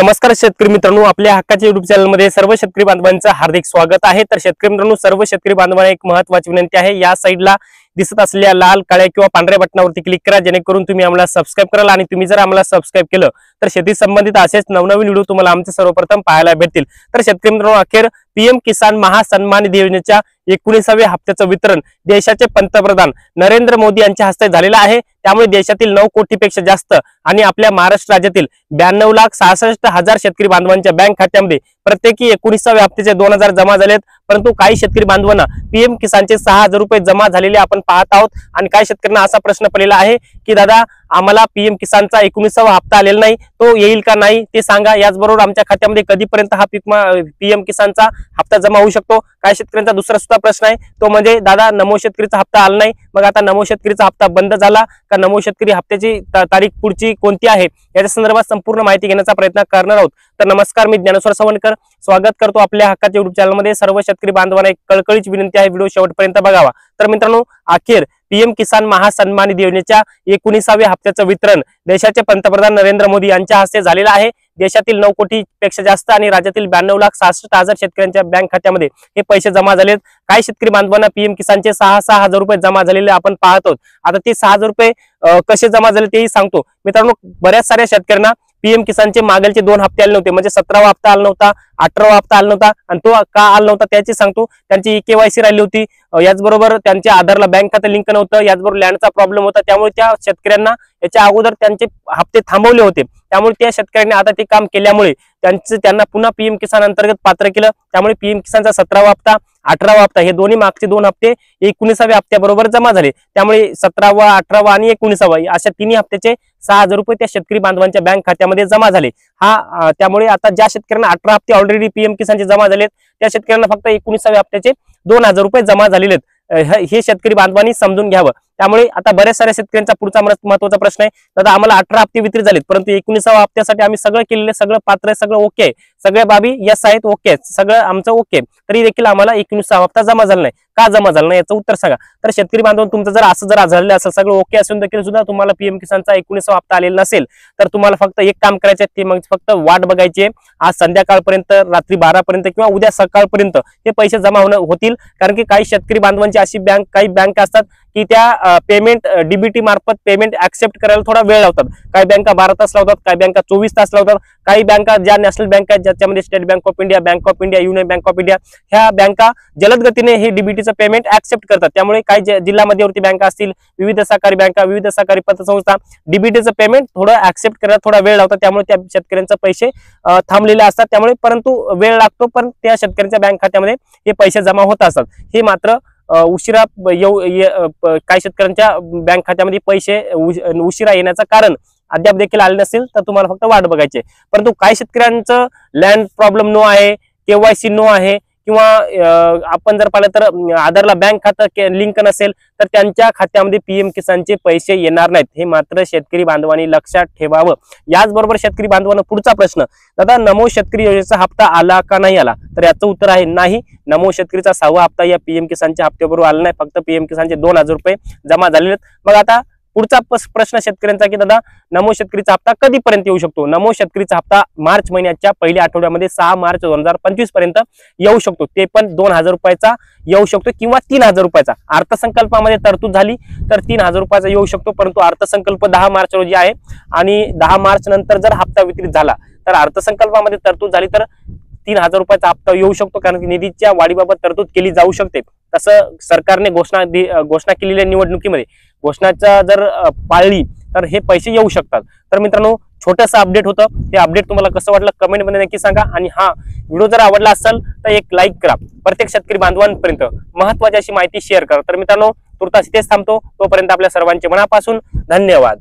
नमस्कार शेतकरी मित्रांनो, आपल्या हक्काच्या युट्यूब चॅनल मध्ये सर्व शेतकरी बांधवांचं हार्दिक स्वागत आहे। तर शेतकरी मित्रांनो, सर्व शेतकरी बांधवांना एक महत्त्वाची विनंती आहे, या साइडला दिसत असलेल्या लाल काळ्या किंवा पांढऱ्या बटनावरती क्लिक करा, जेणेकरून तुम्ही आम्हाला सबस्क्राइब कराल। आणि तुम्ही जर आम्हाला सबस्क्राइब केलं तर शेती संबंधित असेच नवनवीन व्हिडिओ तुम्हाला आमचे सर्वप्रथम पाहायला भेटतील। तर शेतकरी मित्रांनो, अखेर पीएम किसान महासन्मान निधी योजनेच्या 19व्या हप्त्याचं वितरण देशाचे पंतप्रधान नरेंद्र मोदी यांच्या हस्ते झालेलं आहे। त्यामुळे देशातील 9 कोटीपेक्षा जास्त आणि आपल्या महाराष्ट्र राज्यातील 92,66,000 शेतकरी बांधवांच्या बँक खात्यामध्ये प्रत्येकी 19व्या हप्त्याचे 2000 जमा झालेत। परंतु काही शेतकरी बांधवांना पीएम किसानचे 6000 रुपये जमा झालेले आपण पाहत आहोत। आणि काही शेतकऱ्यांना असा प्रश्न पडलेला आहे की दादा, आम्हाला पीएम किसानचा 19वा हप्ता आलेला नाही, तो येईल का नाही ते सांगा। याचबरोबर आमच्या खात्यामध्ये कधीपर्यंत हा पीएम किसानचा हप्ता जमा होऊ शकतो। काही शेतकऱ्यांचा दुसरा सुद्धा प्रश्न आहे, तो म्हणजे दादा, नमो शेतकरीचा हप्ता आला नाही, मग आता नमो शेतकरीचा हप्ता बंद झाला का, नमो शेतकरी हप्त्याची तारीख पुढची कोणती आहे, याच्या संदर्भात संपूर्ण माहिती घेण्याचा प्रयत्न करणार आहोत। तर नमस्कार, मी ज्ञानेश्वर सवणकर स्वागत करतो आपल्या हक्काच्या युट्यूब चॅनल मध्ये। सर्व शेतकरी बांधवांना एक कळकळीची विनंती आहे, व्हिडिओ शेवटपर्यंत बघावा। तर मित्रांनो, अखेर पीएम किसान महासन्मान निधी योजनेच्या 19व्या हप्त्याचं वितरण देशाचे पंतप्रधान नरेंद्र मोदी यांच्या हस्ते झालेलं आहे। देशातील 9 कोटीपेक्षा जास्त आणि राज्यातील 92,66,000 शेतकऱ्यांच्या बँक खात्यामध्ये हे पैसे जमा झालेत। काही शेतकरी बांधवांना पीएम किसानचे 6,000 रुपये जमा झालेले आपण पाहत आहोत। आता ते 6,000 रुपये कसे जमा झाले तेही सांगतो मित्रांनो। बऱ्याच साऱ्या शेतकऱ्यांना पीएम किसानचे मागेलचे 2 हप्ते आले नव्हते, म्हणजे 17वा हप्ता आला नव्हता, 18वा हप्ता आला नव्हता, आणि तो का आला नव्हता त्याची सांगतो। त्यांची केवायसी राहिली होती, याचबरोबर त्यांच्या आधारला बँक खातं लिंक नव्हतं, याचबरोबर लँडचा प्रॉब्लेम होता, त्यामुळे त्या शेतकऱ्यांना याच्या अगोदर त्यांचे हप्ते थांबवले होते। त्यामुळे त्या शेतकऱ्यांनी आता ते काम केल्यामुळे त्यांना पुन्हा पीएम किसान अंतर्गत पात्र केलं। त्यामुळे पीएम किसानचा 17वा हप्ता, 18वा हप्ता हे दोन्ही मागचे 2 हप्ते 19व्या हप्त्याबरोबर जमा झाले। त्यामुळे 17वा, 18वा आणि 19वा अशा तिन्ही हप्त्याचे 6,000 रुपये त्या शेतकरी बांधवांच्या बँक खात्यामध्ये जमा झाले। त्यामुळे आता ज्या शेतकऱ्यांना 18 हप्ते ऑलरेडी पीएम किसानचे जमा झालेत, त्या शेतकऱ्यांना फक्त 19व्या हप्त्याचे 2000 रुपये जमा झालेले आहेत, हे शेतकरी बांधवांनी समजून घ्यावं। त्यामुळे आता बऱ्याच साऱ्या शेतकऱ्यांचा पुढचा महत्त्वाचा प्रश्न आहे, दादा आम्हाला 18 हप्ते वितरित झालेत, परंतु 19व्या हप्त्यासाठी आम्ही सगळं केलेलं, सगळं पात्र आहे, सगळं ओके आहे, सगळ्या बाबी यस आहेत, ओके आहेत, सगळं आमचं ओके, तरी देखील आम्हाला 19वा हप्ता जमा झाला नाही, का जमा झाला नाही याचं उत्तर सांगा। तर शेतकरी बांधव, तुमचं जर असं झालेलं असेल, सगळं ओके असून देखील सुद्धा तुम्हाला पीएम किसानचा 19वा हप्ता आलेला नसेल, तर तुम्हाला फक्त एक काम करायचं आहे, ते मग फक्त वाट बघायची आहे। आज संध्याकाळपर्यंत, रात्री 12 पर्यंत किंवा उद्या सकाळपर्यंत हे पैसे जमा होतील। कारण की काही शेतकरी बांधवांची अशी काही बँक असतात की त्या पेमेंट डीबीटी मार्फत पेमेंट ऍक्सेप्ट करायला थोडा वेळ लावतात। काही बँका 12 तास लावतात, काही बँका 24 तास लावतात, काही बँका ज्या नॅशनल बँक आहेत, ज्याच्यामध्ये state bank of India, bank of India, union bank of India, ह्या बँका जलद गतीने हे डीबीटीचं पेमेंट ऍक्सेप्ट करतात। त्यामुळे काही जिल्हा मध्यवर्ती बँका असतील, विविध सहकारी बँका, विविध सहकारी पतसंस्था डीबीटीचं पेमेंट थोडं ऍक्सेप्ट करायला थोडा वेळ लावतात, त्यामुळे त्या शेतकऱ्यांचे पैसे थांबलेले असतात। त्यामुळे परंतु वेळ लागतो, पण त्या शेतकऱ्यांच्या बँक खात्यामध्ये हे पैसे जमा होत असतात। हे मात्र उशिरा काही शेतकऱ्यांच्या बँक खात्यामध्ये पैसे उशिरा येण्याचं कारण अद्याप देखील आले नसेल, तर तुम्हाला फक्त वाट बघायची। परंतु काही शेतकऱ्यांचं लँड प्रॉब्लेम नो आहे, केवायसी नो आहे, किंवा आपण जर पाहिलं तर आधारला बँक खातं लिंक नसेल, तर त्यांच्या खात्यामध्ये पीएम किसानचे पैसे येणार नाहीत, हे मात्र शेतकरी बांधवांनी लक्षात ठेवावं। याचबरोबर शेतकरी बांधवांना पुढचा प्रश्न, दादा नमो शेतकरी योजनेचा हप्ता आला का नाही आला, तर याचं उत्तर आहे नाही। नमो शेतकरीचा 6वा हप्ता या पीएम किसानच्या हप्त्याबरोबर आला नाही, फक्त पीएम किसानचे 2000 रुपये जमा झालेले आहेत। मग आता पुढचा प्रश्न शेतकऱ्यांचा की दादा, नमो शेतकरीचा हप्ता कधीपर्यंत येऊ शकतो? नमो शेतकरीचा हप्ता मार्च महिन्याच्या पहिल्या आठवड्यामध्ये 6 मार्च 2025 पर्यंत येऊ शकतो, ते पण 2000 रुपयाचा येऊ शकतो किंवा 3000 रुपयाचा। अर्थसंकल्पामध्ये तरतूद झाली तर 3000 रुपयाचा येऊ शकतो, परंतु अर्थसंकल्प 10 मार्च रोजी आहे, आणि 10 मार्च नंतर जर हप्ता वितरित झाला तर अर्थसंकल्पामध्ये तरतूद झाली तर 3000 रुपयाचा हप्ता येऊ शकतो, कारण की निधीच्या वाढीबाबत तरतूद केली जाऊ शकते। तसं सरकारने घोषणा केलेल्या निवडणुकीमध्ये घोषणाचा जर पाळली तर हे पैसे येऊ शकतात। तर मित्रांनो, छोटंसं अपडेट होतं, हे अपडेट तुम्हाला कसं वाटलं कमेंट मध्ये नक्की सांगा। आणि हा व्हिडिओ जर आवडला असेल तर एक लाईक करा, प्रत्येक शेतकरी बांधवांपर्यंत महत्त्वाची अशी माहिती शेअर करा। तर मित्रांनो, तुर्तास इथेच थांबतो, तोपर्यंत आपल्या सर्वांचे मनापासून धन्यवाद।